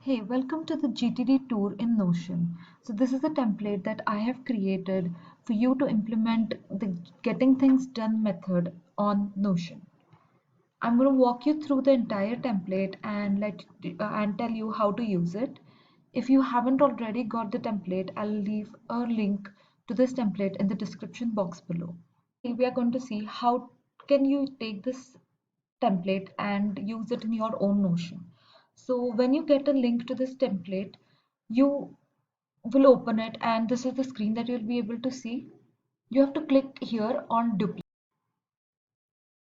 Hey, welcome to the GTD tour in Notion. So this is a template that I have created for you to implement the getting things done method on Notion. I'm going to walk you through the entire template and and tell you how to use it. If you haven't already got the template, I'll leave a link to this template in the description box below. We are going to see how can you take this template and use it in your own Notion. So when you get a link to this template, you will open it and this is the screen that you'll be able to see. You have to click here on duplicate.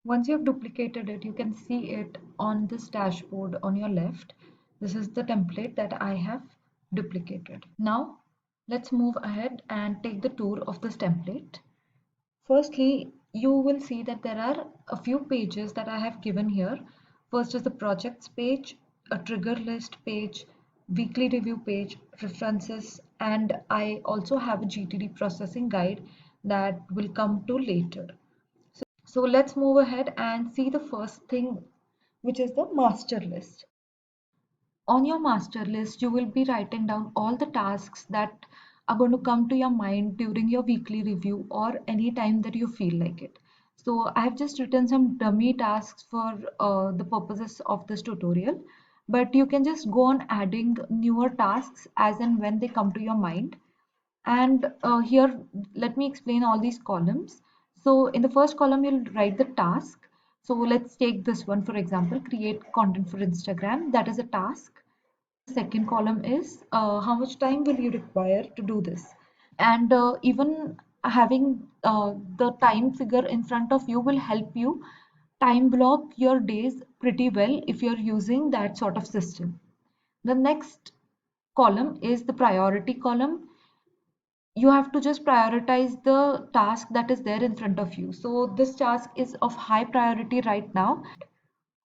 Once you have duplicated it, you can see it on this dashboard on your left. This is the template that I have duplicated. Now let's move ahead and take the tour of this template. Firstly, you will see that there are a few pages that I have given here. First is the projects page, a trigger list page, weekly review page, references, and I also have a GTD processing guide that will come to later. So let's move ahead and see the first thing, which is the master list. On your master list, you will be writing down all the tasks that are going to come to your mind during your weekly review or any time that you feel like it. So I have just written some dummy tasks for the purposes of this tutorial, but you can just go on adding newer tasks as and when they come to your mind. And here, let me explain all these columns. So in the first column, you'll write the task. So let's take this one, for example, create content for Instagram. That is a task. Second column is how much time will you require to do this? And even having the time figure in front of you will help you time block your days pretty well if you're using that sort of system. The next column is the priority column. You have to just prioritize the task that is there in front of you. So this task is of high priority right now.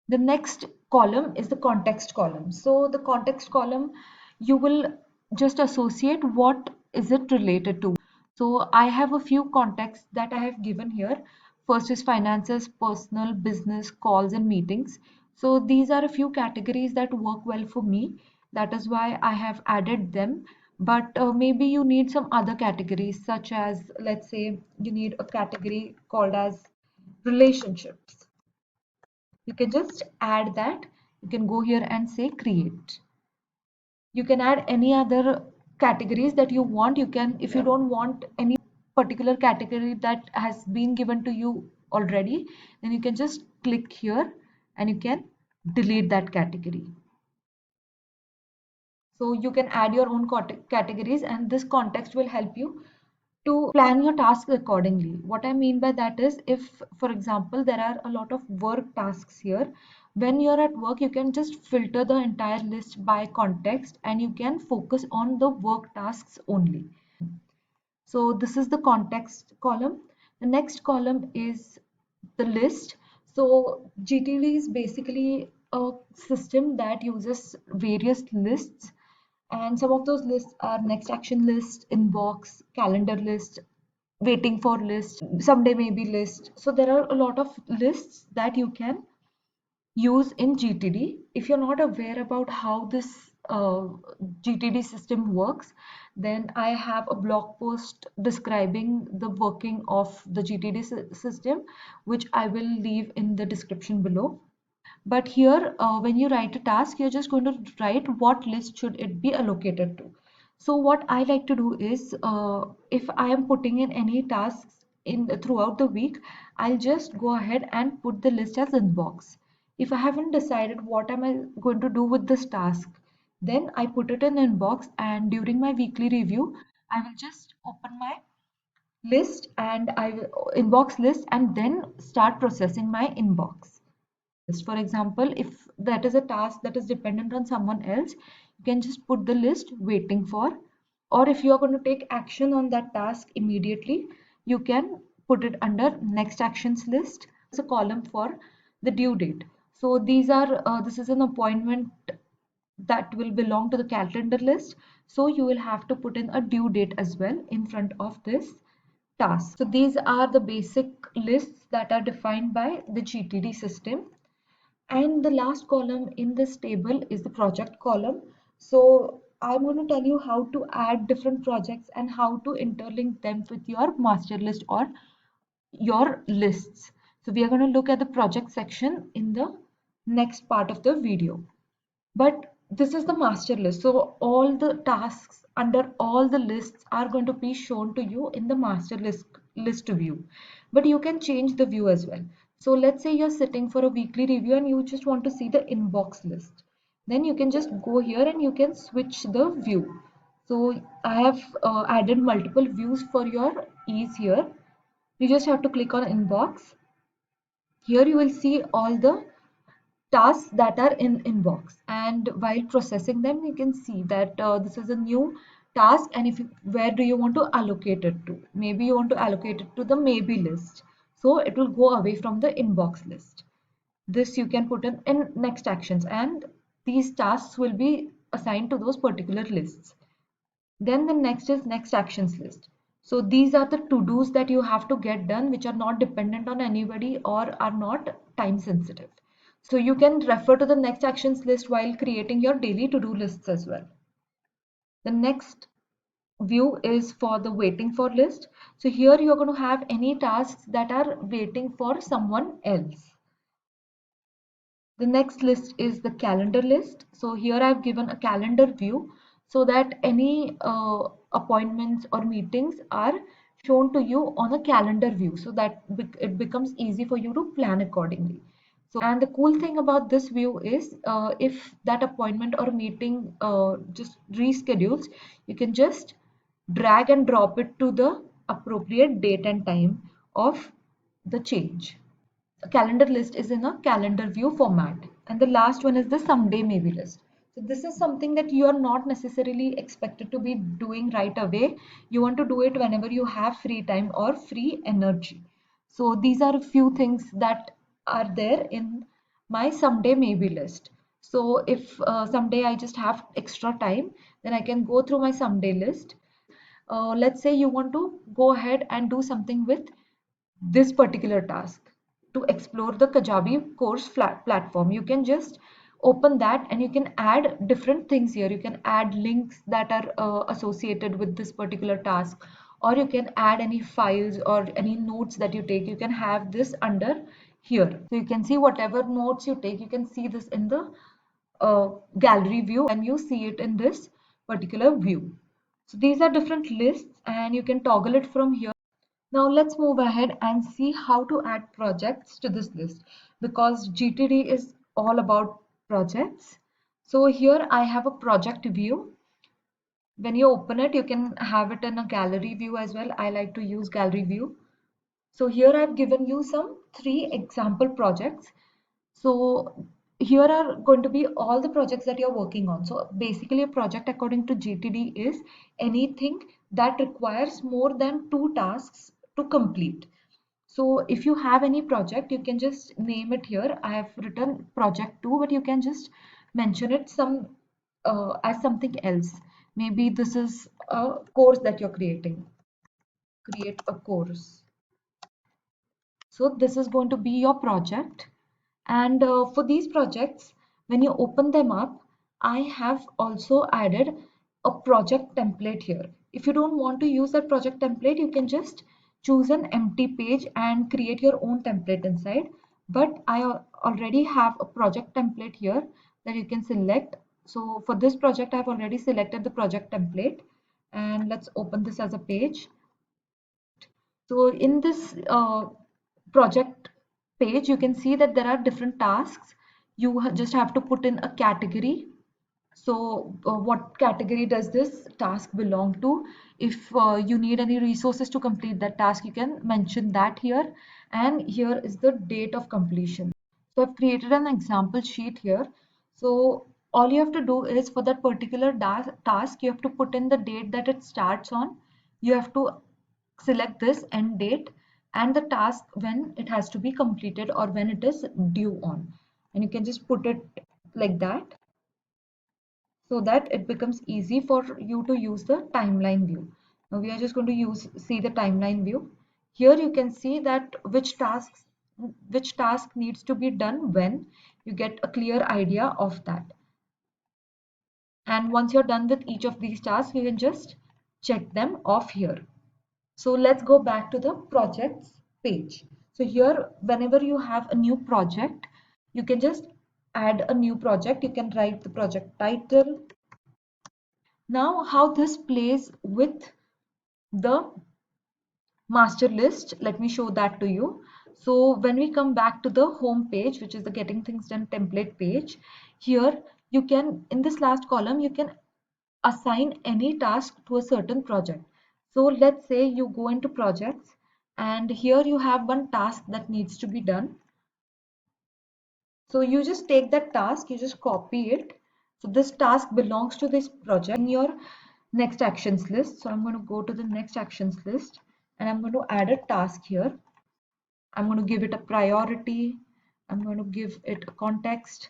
The next column is the context column. So the context column, you will just associate what is it related to. So I have a few contexts that I have given here. First is finances, personal, business, calls and meetings. So these are a few categories that work well for me. That is why I have added them. But maybe you need some other categories, such as, let's say, you need a category called as relationships. You can just add that. You can go here and say create. You can add any other categories that you want. You can, if you don't want any particular category that has been given to you already, then you can just click here and you can delete that category. So you can add your own categories and this context will help you to plan your tasks accordingly. What I mean by that is if, for example, there are a lot of work tasks here, when you're at work, you can just filter the entire list by context and you can focus on the work tasks only. So this is the context column. The next column is the list. So GTD is basically a system that uses various lists, and some of those lists are next action list, inbox, calendar list, waiting for list, someday maybe list. So there are a lot of lists that you can use in GTD. If you're not aware about how this GTD system works, then I have a blog post describing the working of the GTD system, which I will leave in the description below. But here, when you write a task, you're just going to write what list should it be allocated to. So what I like to do is, if I am putting in any tasks in throughout the week, I'll just go ahead and put the list as inbox. If I haven't decided what am I going to do with this task, then I put it in inbox, and during my weekly review, I will just open my list and I will inbox list and then start processing my inbox. For example, if that is a task that is dependent on someone else, you can just put the list waiting for, or if you are going to take action on that task immediately, you can put it under next actions list. It's a column for the due date. So these are, this is an appointment that will belong to the calendar list. So you will have to put in a due date as well in front of this task. So these are the basic lists that are defined by the GTD system. And the last column in this table is the project column. So I'm going to tell you how to add different projects and how to interlink them with your master list or your lists. So we are going to look at the project section in the next part of the video. But this is the master list. So all the tasks under all the lists are going to be shown to you in the master list view. But you can change the view as well. So let's say you're sitting for a weekly review and you just want to see the inbox list. Then you can just go here and you can switch the view. So I have added multiple views for your ease here. You just have to click on inbox. Here you will see all the tasks that are in inbox, and while processing them you can see that this is a new task, and where do you want to allocate it to? Maybe you want to allocate it to the maybe list, so it will go away from the inbox list. This you can put in next actions, and these tasks will be assigned to those particular lists. Then the next is next actions list. So these are the to-dos that you have to get done, which are not dependent on anybody or are not time sensitive. So you can refer to the next actions list while creating your daily to-do lists as well. The next view is for the waiting for list. So here you're going to have any tasks that are waiting for someone else. The next list is the calendar list. So here I've given a calendar view so that any appointments or meetings are shown to you on a calendar view, so that it becomes easy for you to plan accordingly. So, and the cool thing about this view is if that appointment or meeting just reschedules, you can just drag and drop it to the appropriate date and time of the change. A calendar list is in a calendar view format. And the last one is the someday maybe list. So this is something that you are not necessarily expected to be doing right away. You want to do it whenever you have free time or free energy. So these are a few things that are there in my someday maybe list. So if someday I just have extra time, then I can go through my someday list. Let's say you want to go ahead and do something with this particular task to explore the Kajabi course platform. You can just open that and you can add different things here. You can add links that are associated with this particular task, or you can add any files or any notes that you take. You can have this under here. So you can see whatever notes you take, you can see this in the gallery view, and you see it in this particular view. So these are different lists and you can toggle it from here. Now let's move ahead and see how to add projects to this list, because GTD is all about projects. So here I have a project view. When you open it, you can have it in a gallery view as well. I like to use gallery view. So here I've given you some 3 example projects. So here are going to be all the projects that you're working on. So basically a project according to GTD is anything that requires more than 2 tasks to complete. So if you have any project, you can just name it here. I have written project 2, but you can just mention it as something else. Maybe this is a course that you're creating. Create a course. So this is going to be your project. And for these projects, when you open them up, I have also added a project template here. If you don't want to use that project template, you can just choose an empty page and create your own template inside. But I already have a project template here that you can select. So for this project, I've already selected the project template. And let's open this as a page. So in this project page, you can see that there are different tasks. You just have to put in a category. So what category does this task belong to? If you need any resources to complete that task, you can mention that here. And here is the date of completion. So I've created an example sheet here. So all you have to do is for that particular task, you have to put in the date that it starts on. You have to select this end date and the task when it has to be completed or when it is due on. And you can just put it like that so that it becomes easy for you to use the timeline view. Now we are just going to see the timeline view. Here you can see that which task needs to be done when. You get a clear idea of that. And once you're done with each of these tasks, you can just check them off here. So let's go back to the projects page. So here, whenever you have a new project, you can just add a new project. You can write the project title. Now, how this plays with the master list, let me show that to you. So when we come back to the home page, which is the getting things done template page, here you can, in this last column, you can assign any task to a certain project. So let's say you go into projects and here you have one task that needs to be done. So you just take that task, you just copy it. So this task belongs to this project in your next actions list. So I'm going to go to the next actions list and I'm going to add a task here. I'm going to give it a priority. I'm going to give it a context.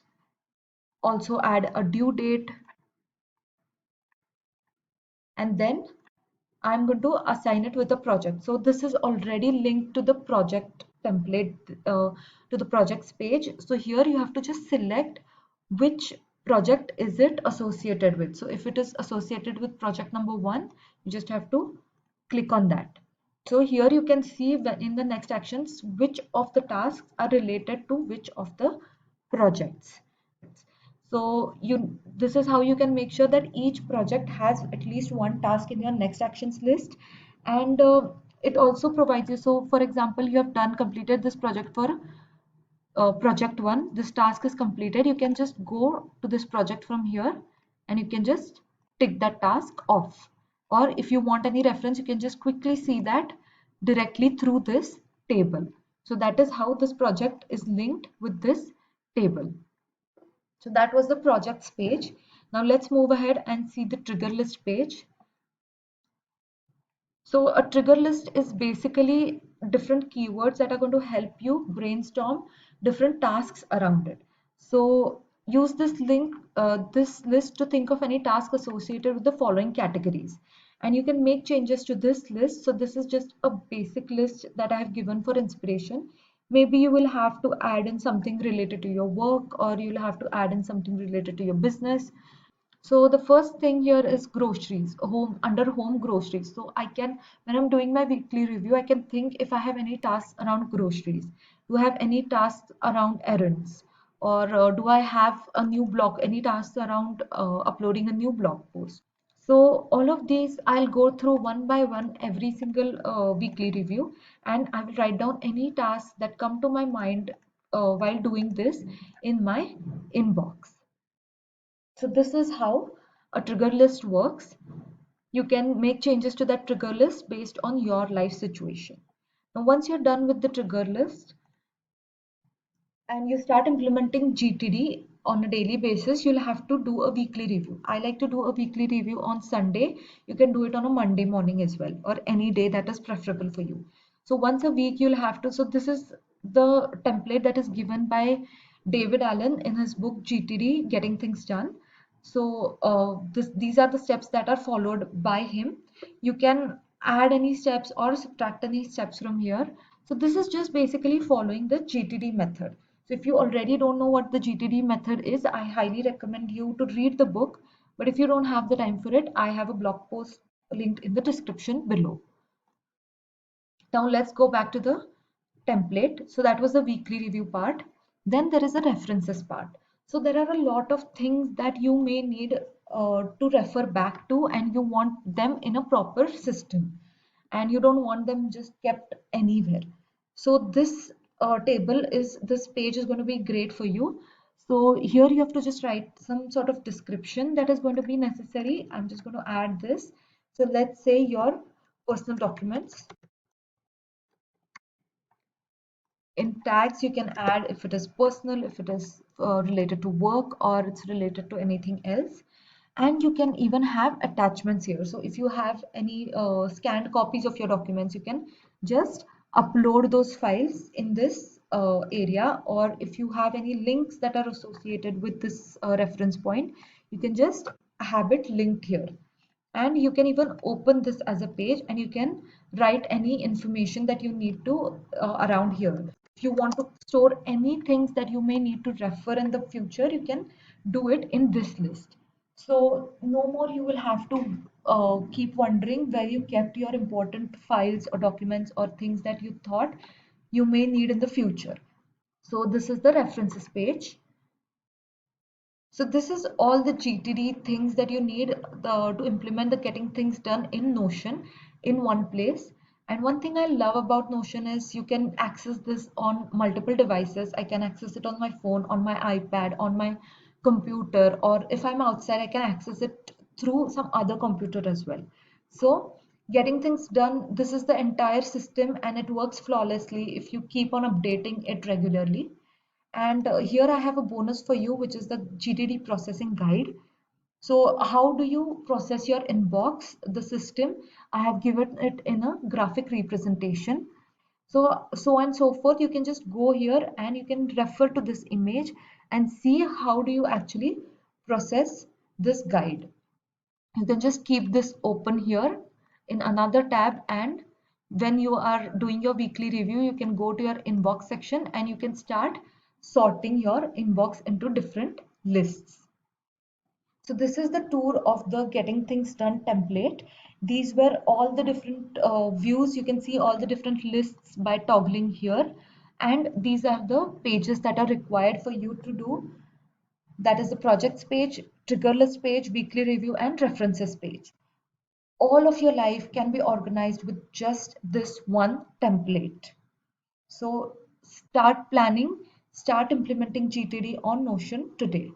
Also add a due date. And then I'm going to assign it with a project. So this is already linked to the project template, to the projects page. So here you have to just select which project is it associated with. So if it is associated with project number 1, you just have to click on that. So here you can see in the next actions which of the tasks are related to which of the projects. So this is how you can make sure that each project has at least one task in your next actions list. And it also provides you, so for example, you have completed this project for project 1, this task is completed. You can just go to this project from here and you can just tick that task off. Or if you want any reference, you can just quickly see that directly through this table. So that is how this project is linked with this table. So that was the projects page. Now let's move ahead and see the trigger list page. So a trigger list is basically different keywords that are going to help you brainstorm different tasks around it. So use this list to think of any task associated with the following categories. And you can make changes to this list. So this is just a basic list that I have given for inspiration. Maybe you will have to add in something related to your work, or you'll have to add in something related to your business. So the first thing here is groceries, home, under home groceries. So I can, when I'm doing my weekly review, I can think if I have any tasks around groceries. Do I have any tasks around errands? Or do I have a new blog, any tasks around uploading a new blog post? So all of these I'll go through one by one every single weekly review, and I will write down any tasks that come to my mind while doing this in my inbox. So this is how a trigger list works. You can make changes to that trigger list based on your life situation. Now, once you're done with the trigger list and you start implementing GTD on a daily basis, you'll have to do a weekly review. I like to do a weekly review on Sunday. You can do it on a Monday morning as well, or any day that is preferable for you. So once a week you'll have to, so this is the template that is given by David Allen in his book GTD, Getting Things Done. So these are the steps that are followed by him. You can add any steps or subtract any steps from here. So this is just basically following the GTD method. So if you already don't know what the GTD method is, I highly recommend you to read the book. But if you don't have the time for it, I have a blog post linked in the description below. Now let's go back to the template. So that was the weekly review part. Then there is a references part. So there are a lot of things that you may need to refer back to, and you want them in a proper system, and you don't want them just kept anywhere. So this page is going to be great for you. So here you have to just write some sort of description that is going to be necessary. I'm just going to add this. So let's say your personal documents. In tags you can add if it is personal, if it is related to work, or it's related to anything else. And you can even have attachments here. So if you have any scanned copies of your documents, you can just upload those files in this area. Or if you have any links that are associated with this reference point, you can just have it linked here. And you can even open this as a page and you can write any information that you need to around here. If you want to store any things that you may need to refer in the future, you can do it in this list. So no more you will have to keep wondering where you kept your important files or documents or things that you thought you may need in the future. So this is the references page. So this is all the GTD things that you need to implement the getting things done in Notion in one place. And one thing I love about Notion is you can access this on multiple devices. I can access it on my phone, on my iPad, on my computer, or if I'm outside, I can access it through some other computer as well. So getting things done, this is the entire system and it works flawlessly if you keep on updating it regularly. And here I have a bonus for you, which is the GTD processing guide. So how do you process your inbox, the system? I have given it in a graphic representation. So on and so forth. You can just go here and you can refer to this image and see how do you actually process this guide. You can just keep this open here in another tab, and when you are doing your weekly review you can go to your inbox section and you can start sorting your inbox into different lists. So this is the tour of the getting things done template. These were all the different views. You can see all the different lists by toggling here, and these are the pages that are required for you to do. That is the projects page, trigger list page, weekly review, and references page. All of your life can be organized with just this one template. So start planning, start implementing GTD on Notion today.